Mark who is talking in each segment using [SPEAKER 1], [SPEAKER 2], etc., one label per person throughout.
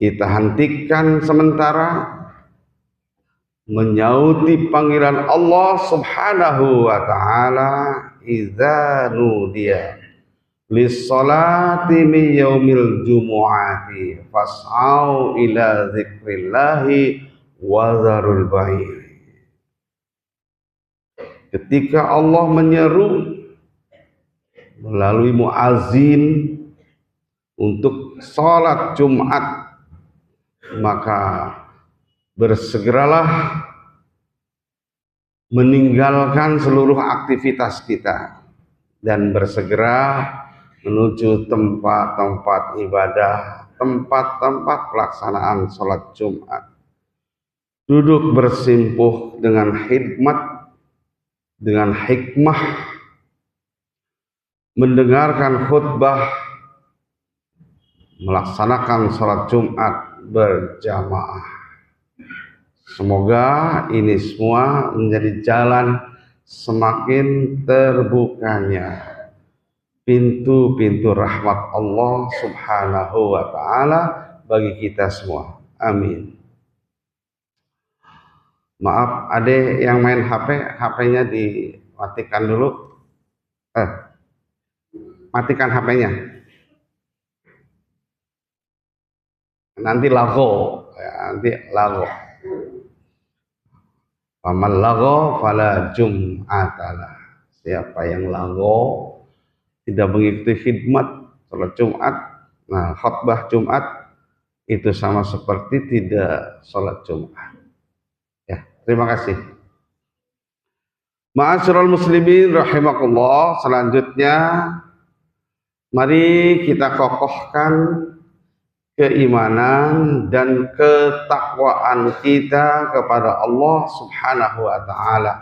[SPEAKER 1] kita hentikan sementara menyauti panggilan Allah Subhanahu wa taala, idza nudiya lis-salati min yaumil jumu'ati fas'au ila dzikrillahi wa dzarul bai'. Ketika Allah menyeru melalui muazin untuk sholat Jumat, maka bersegeralah meninggalkan seluruh aktivitas kita dan bersegera menuju tempat-tempat ibadah, tempat-tempat pelaksanaan sholat Jumat. Duduk bersimpuh dengan khidmat, dengan hikmah, mendengarkan khutbah, melaksanakan sholat Jumat berjamaah. Semoga ini semua menjadi jalan semakin terbukanya pintu-pintu rahmat Allah Subhanahu wa taala bagi kita semua. Amin. Maaf, adek yang main HP-nya dimatikan dulu. Matikan HP-nya. Nanti lago, nanti lago. Faman lago fala jum'atalah. Siapa yang lago, tidak mengikuti khidmat salat Jumat, nah khutbah Jumat itu sama seperti tidak salat Jumat. Ya, terima kasih. Ma'asyiral muslimin rahimakumullah, selanjutnya mari kita kokohkan keimanan dan ketakwaan kita kepada Allah Subhanahu wa taala.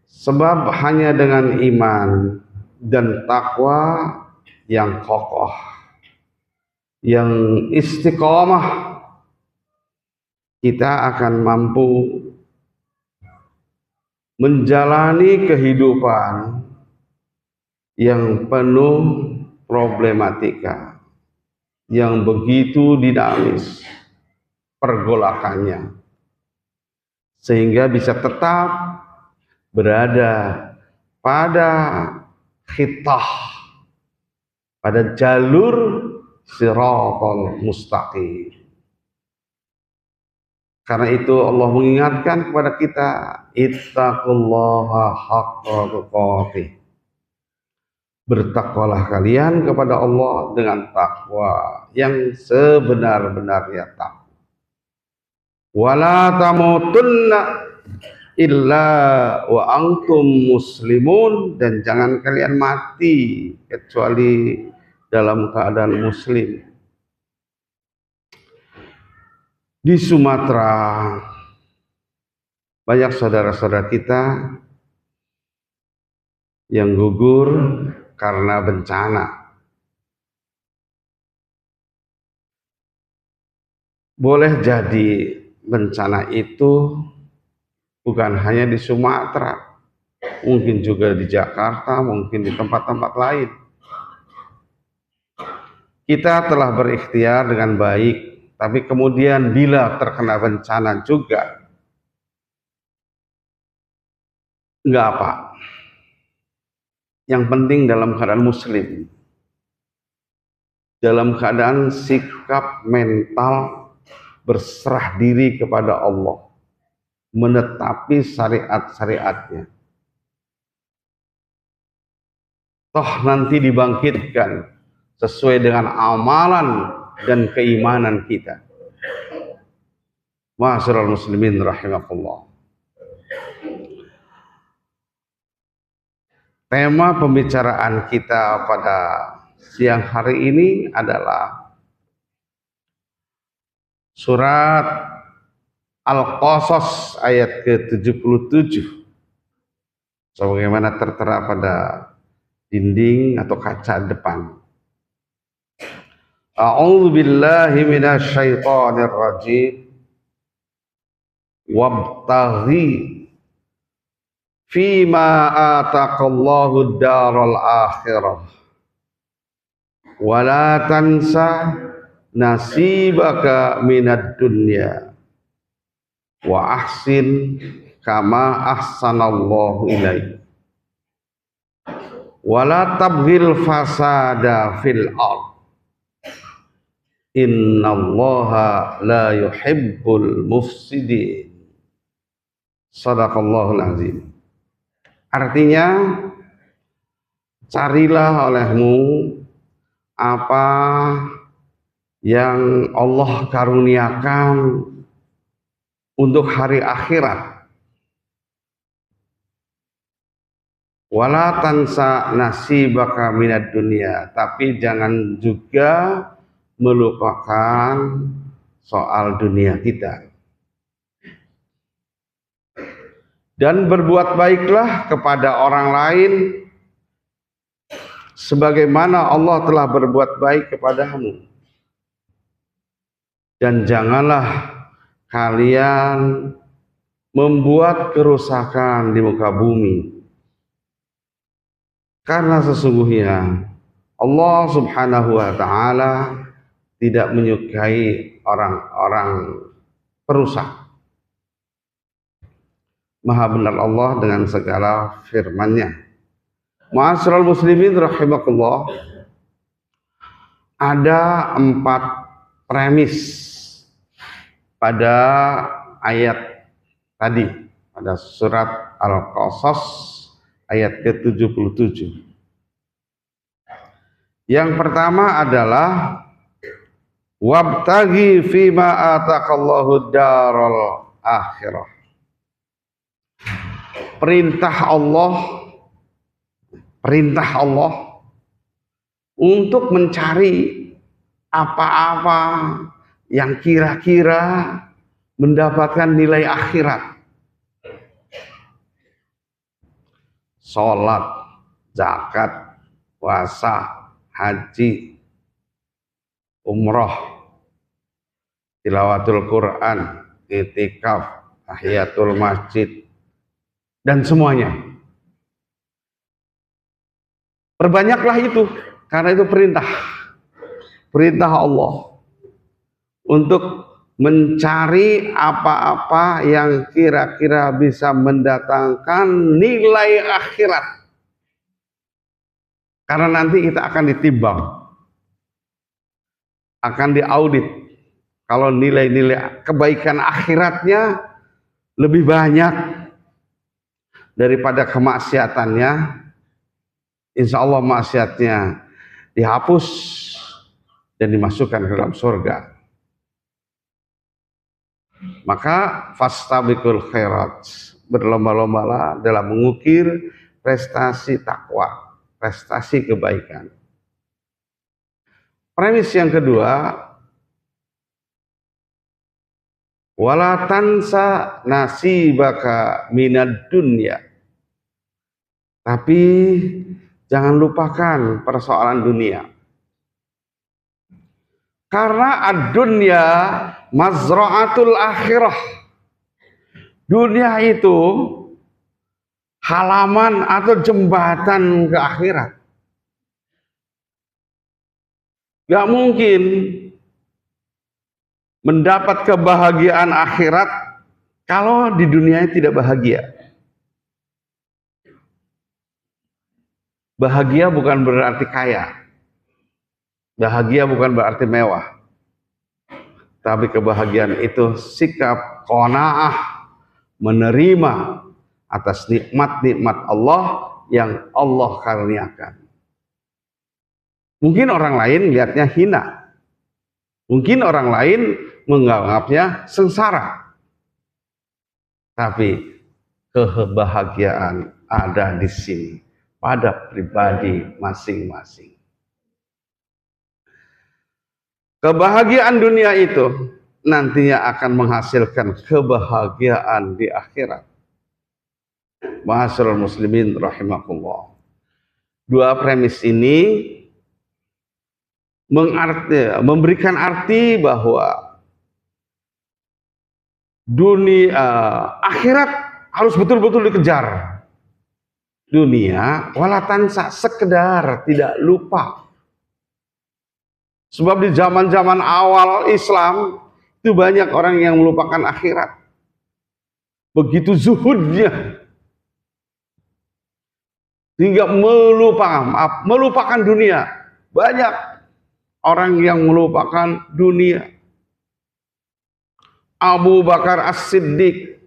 [SPEAKER 1] Sebab hanya dengan iman dan takwa yang kokoh, yang istiqomah, kita akan mampu menjalani kehidupan yang penuh problematika, yang begitu dinamis pergolakannya, sehingga bisa tetap berada pada khitah, pada jalur siratal mustaqim. Karena itu Allah mengingatkan kepada kita, ittaqullaha haqqa tuqatih. Bertakwalah kalian kepada Allah dengan takwa yang sebenar-benarnya takwa. Wala tamutunna illa wa antum muslimun, dan jangan kalian mati kecuali dalam keadaan muslim. Di Sumatera banyak saudara-saudara kita yang gugur karena bencana. Boleh jadi bencana itu bukan hanya di Sumatera, mungkin juga di Jakarta, mungkin di tempat-tempat lain. Kita telah berikhtiar dengan baik, tapi kemudian bila terkena bencana juga, enggak apa. Yang penting dalam keadaan muslim, dalam keadaan sikap mental berserah diri kepada Allah, menetapi syariat-syariatnya. Toh nanti dibangkitkan sesuai dengan amalan dan keimanan kita. Ma'asyiral muslimin rahimakumullah. Tema pembicaraan kita pada siang hari ini adalah surat Al-Qasas ayat ke-77, sebagaimana tertera pada dinding atau kaca depan. A'udzu billahi minasyaitonir rajim. Wabtaghi fima ataqallahu daral akhirah wala tansa nasibaka minad dunya wa ahsin kama ahsanallahu ilaik wala tabghil fasada fil ard innallaha la yuhibbul mufsidin. Shadaqallahul azim. Artinya, carilah olehmu apa yang Allah karuniakan untuk hari akhirat. Wala tansa nasibaka minad dunya, tapi jangan juga melupakan soal dunia kita. Dan berbuat baiklah kepada orang lain sebagaimana Allah telah berbuat baik kepadamu. Dan janganlah kalian membuat kerusakan di muka bumi. Karena sesungguhnya Allah Subhanahu wa ta'ala tidak menyukai orang-orang perusak. Maha benar Allah dengan segala firman-Nya. Ma'asyiral muslimin rahimakumullah, ada 4 premis pada ayat tadi, pada surat Al-Qasas ayat ke-77. Yang pertama adalah wabtaghi fima ataqallahu daral akhirah. Perintah Allah untuk mencari apa-apa yang kira-kira mendapatkan nilai akhirat. Sholat, zakat, puasa, haji, umroh, tilawatul Quran, i'tikaf, tahiyatul masjid, dan semuanya. Perbanyaklah itu, karena itu perintah Allah untuk mencari apa-apa yang kira-kira bisa mendatangkan nilai akhirat. Karena nanti kita akan ditimbang, akan diaudit. Kalau nilai-nilai kebaikan akhiratnya lebih banyak daripada kemaksiatannya, insya Allah maksiatnya dihapus dan dimasukkan ke dalam surga. Maka fastabiqul khairat, berlomba-lombalah dalam mengukir prestasi takwa, prestasi kebaikan. Premis yang kedua, wala tansa nasibaka minad dunya. Tapi jangan lupakan persoalan dunia. Karena ad-dunya mazra'atul akhirah. Dunia itu halaman atau jembatan ke akhirat. Gak mungkin mendapat kebahagiaan akhirat kalau di dunia tidak bahagia. Bahagia bukan berarti kaya. Bahagia bukan berarti mewah. Tapi kebahagiaan itu sikap qanaah, menerima atas nikmat-nikmat Allah yang Allah karuniakan. Mungkin orang lain lihatnya hina. Mungkin orang lain menganggapnya sengsara. Tapi kebahagiaan ada di sini pada pribadi masing-masing. Kebahagiaan dunia itu nantinya akan menghasilkan kebahagiaan di akhirat. Ma'asyiral muslimin rahimakumullah. Dua premis ini memberikan arti bahwa dunia akhirat harus betul-betul dikejar. Dunia wala tansa, sekedar tidak lupa. Sebab di zaman-zaman awal Islam itu banyak orang yang melupakan akhirat. Begitu zuhudnya hingga melupakan dunia. Banyak orang yang melupakan dunia. Abu Bakar As-Siddiq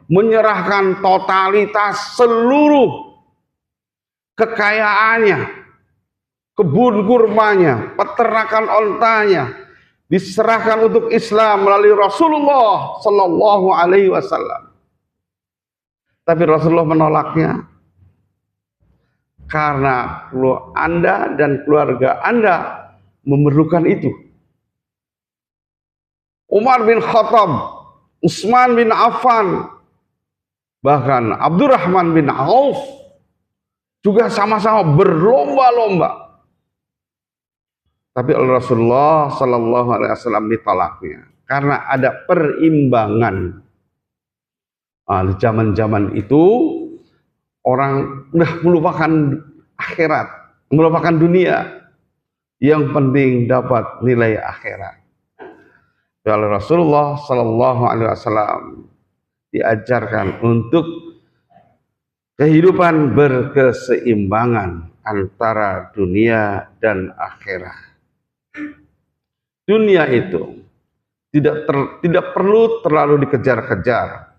[SPEAKER 1] menyerahkan totalitas seluruh kekayaannya, kebun kurmanya, peternakan ontanya, diserahkan untuk Islam melalui Rasulullah Sallallahu Alaihi Wasallam. Tapi Rasulullah menolaknya karena Anda dan keluarga Anda memerlukan itu. Umar bin Khattab, Utsman bin Affan, bahkan Abdurrahman bin Auf juga sama-sama berlomba-lomba. Tapi Rasulullah Sallallahu Alaihi Wasallam ditolaknya karena ada perimbangan. Di zaman-zaman itu orang udah melupakan akhirat, melupakan dunia. Yang penting dapat nilai akhirat. Kalau Rasulullah Sallallahu Alaihi Wasallam diajarkan untuk kehidupan berkeseimbangan antara dunia dan akhirat. Dunia itu tidak perlu terlalu dikejar-kejar.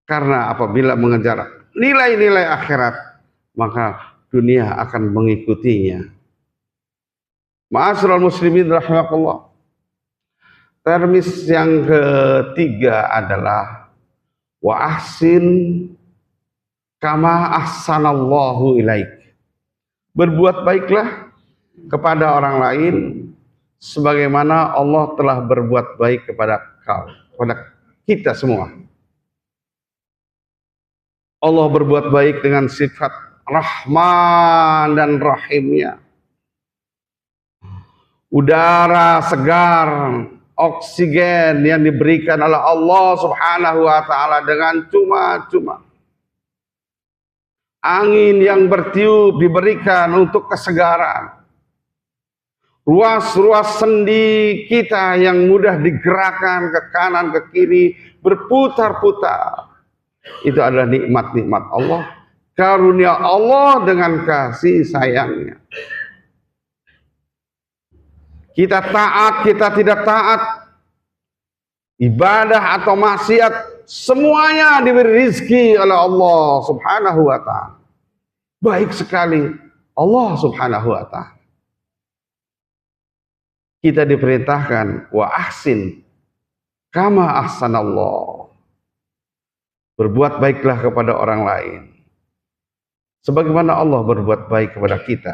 [SPEAKER 1] Karena apabila mengejar nilai-nilai akhirat, maka dunia akan mengikutinya. Ma'asyiral muslimin rahimakumullah. Termis yang ketiga adalah wa ahsin kama ahsanallahu ilaik. Berbuat baiklah kepada orang lain sebagaimana Allah telah berbuat baik kepada kau, kepada kita semua. Allah berbuat baik dengan sifat Rahman dan Rahimnya. Udara segar, oksigen yang diberikan oleh Allah Subhanahu wa Ta'ala dengan cuma-cuma. Angin yang bertiup diberikan untuk kesegaran. Ruas-ruas sendi kita yang mudah digerakkan ke kanan ke kiri berputar-putar. Itu adalah nikmat-nikmat Allah, karunia Allah dengan kasih sayangnya. Kita taat, kita tidak taat, ibadah atau maksiat, semuanya diberi rizki oleh Allah Subhanahu wa Ta'ala. Baik sekali Allah Subhanahu wa Ta'ala. Kita diperintahkan wa ahsin kama ahsanallah. Berbuat baiklah kepada orang lain sebagaimana Allah berbuat baik kepada kita.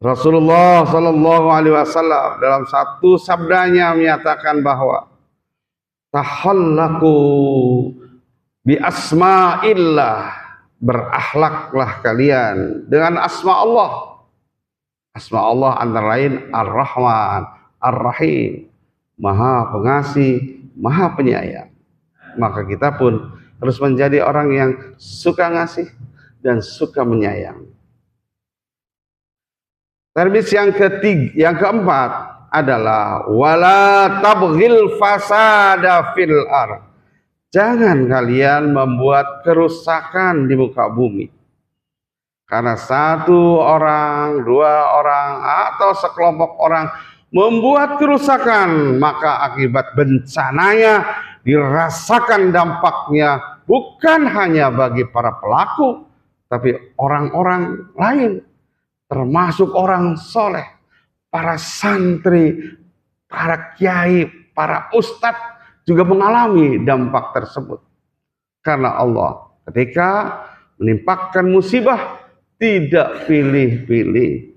[SPEAKER 1] Rasulullah Sallallahu Alaihi Wasallam dalam satu sabdanya menyatakan bahwa tahallaku bi asma'illah, berakhlaklah kalian dengan asma Allah. Asma Allah antara lain Ar-Rahman, Ar-Rahim, Maha Pengasih, Maha Penyayang. Maka kita pun harus menjadi orang yang suka ngasih dan suka menyayang. Termis yang keempat adalah wala tabghil fasada fil ardh. Jangan kalian membuat kerusakan di muka bumi. Karena satu orang, dua orang, atau sekelompok orang membuat kerusakan, maka akibat bencananya dirasakan dampaknya bukan hanya bagi para pelaku, tapi orang-orang lain, termasuk orang soleh, para santri, para kiai, para ustadz juga mengalami dampak tersebut. Karena Allah ketika menimpakan musibah tidak pilih-pilih.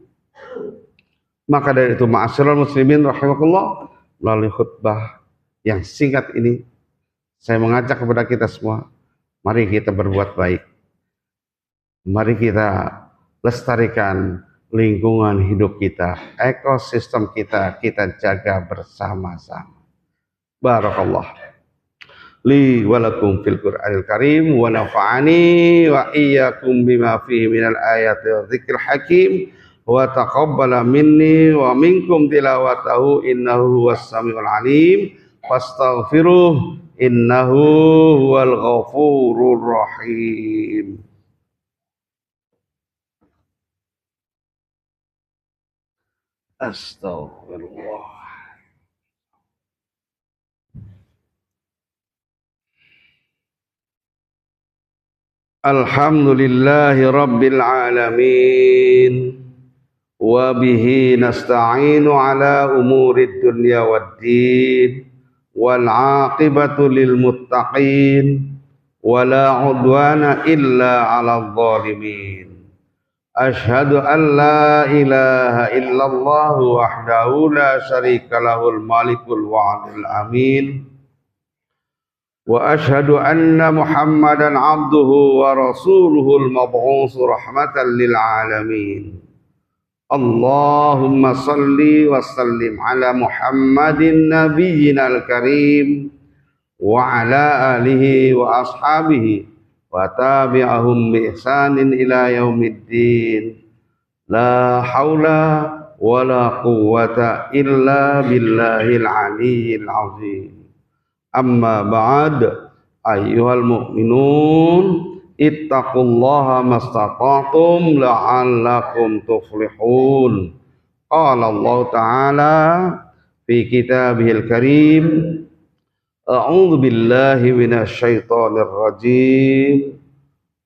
[SPEAKER 1] Maka dari itu ma'asyiral muslimin rahimakumullah, melalui khutbah yang singkat ini saya mengajak kepada kita semua, mari kita berbuat baik. Mari kita lestarikan lingkungan hidup kita, ekosistem kita jaga bersama-sama. Barakallah li walakum fil Qur'anil Karim wa nafa'ani wa iyyakum bima fihi minal ayati wa dzikril hakim wa taqabbala minni wa minkum tilawatahu innahu huwas samiul alim fastaghfiruh innahu huwal ghafurur rahim. Astaghfirullah. Alhamdulillahi rabbil alamin wa bihi nasta'inu ala umurid dunya waddin wal aqibatu lil muttaqin wala udwana illa 'alal zalimin. Ashhadu an la ilaha illallah wahdahu la syarika lahul malikul wa'adil amin wa ashhadu anna muhammadan abduhu wa rasuluhul mab'usu rahmatan lil alamin. Allahumma salli wa sallim ala muhammadin nabiyyinal karim wa ala alihi wa ashabihi wa tabi'ahum bi ihsanin ila yaumiddin. La haula wa la quwwata illa billahil aliyyil azim. Amma ba'd, ayyuhal mu'minun ittaqullaha mastata'tum la'allakum tuflihun. Qala Allah ta'ala fi kitabihil karim, a'udzu billahi minasy syaithanir rajim.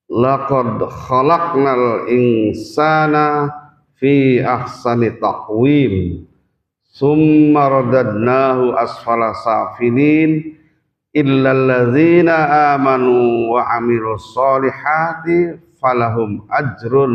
[SPEAKER 1] Laqad khalaqnal insana fi ahsani taqwim summa radadnahu asfala safilin illal ladzina amanu wa amilus solihati falahum ajrun